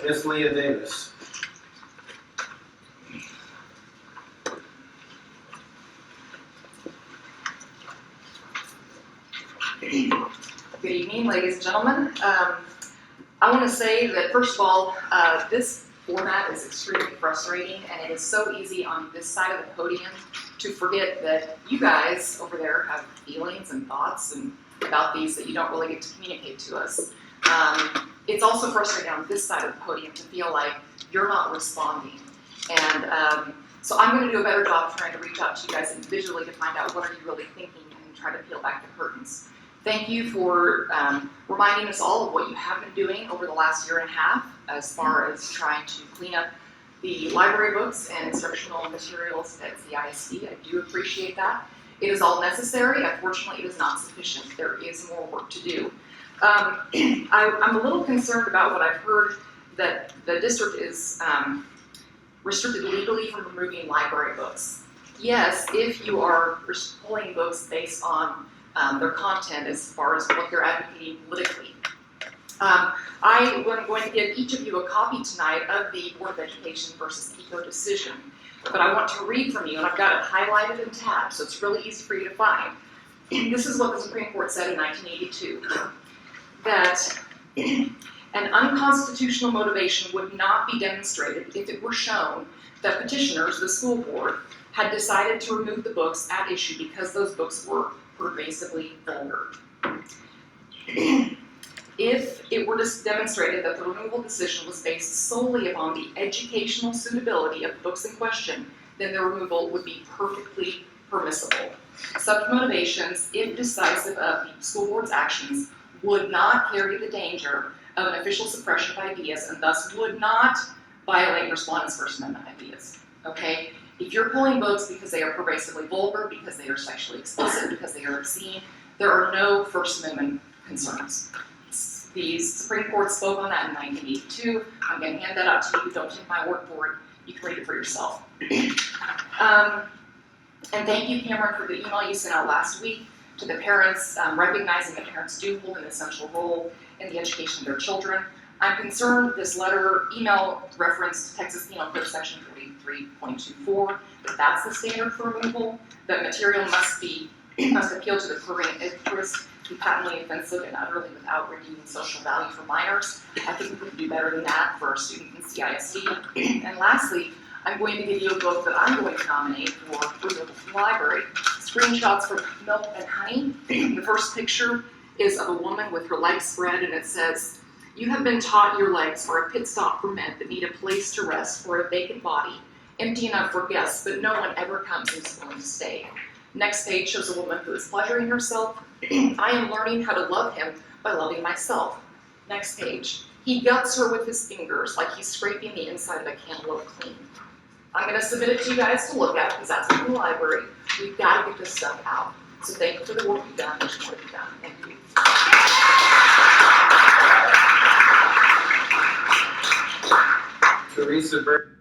Miss Leah Davis. Good evening, ladies and gentlemen. I want to say that, first of all, this format is extremely frustrating, and it is so easy on this side of the podium to forget that you guys over there have feelings and thoughts and about these that you don't really get to communicate to us. It's also frustrating on this side of the podium to feel like you're not responding. And so I'm going to do a better job trying to reach out to you guys individually to find out what are you really thinking and try to peel back the curtains. Thank you for reminding us all of what you have been doing over the last year and a half as far as trying to clean up the library books and instructional materials at CISD. I do appreciate that. It is all necessary. Unfortunately, it is not sufficient. There is more work to do. I'm a little concerned about what I've heard, that the district is restricted legally from removing library books. Yes, if you are pulling books based on their content as far as what they're advocating politically. I'm going to give each of you a copy tonight of the Board of Education versus Pico decision, but I want to read from you, and I've got it highlighted and tabbed, so it's really easy for you to find. This is what the Supreme Court said in 1982, that an unconstitutional motivation would not be demonstrated if it were shown that petitioners, the school board, had decided to remove the books at issue because those books were pervasively vulgar. If it were demonstrated that the removal decision was based solely upon the educational suitability of the books in question, then the removal would be perfectly permissible. Such motivations, if decisive of the school board's actions, would not carry the danger of an official suppression of ideas and thus would not violate respondents' First Amendment ideas. Okay? If you're pulling books because they are pervasively vulgar, because they are sexually explicit, because they are obscene, there are no First Amendment concerns. The Supreme Court spoke on that in 1982. I'm going to hand that out to you. Don't take my word for it. You can read it for yourself. And thank you, Cameron, for the email you sent out last week to the parents, recognizing that parents do hold an essential role in the education of their children. I'm concerned this email referenced Texas Penal Code Section 43.24, that that's the standard for removal, that material must appeal to the prurient interest, be patently offensive and utterly without redeeming social value for minors. I think we can do better than that for our students in CISD. And lastly, I'm going to give you a book that I'm going to nominate for removal from the library. Screenshots from Milk and Honey. The first picture is of a woman with her legs spread, and it says, "You have been taught your legs are a pit stop for men that need a place to rest for a vacant body, empty enough for guests, but no one ever comes and is willing to stay." Next page shows a woman who is pleasuring herself. "I am learning how to love him by loving myself." Next page. "He guts her with his fingers like he's scraping the inside of a cantaloupe clean." I'm going to submit it to you guys to look at because that's in the library. We've got to get this stuff out. So thank you for the work you've done. There's more to be done. Thank you. Teresa Bird.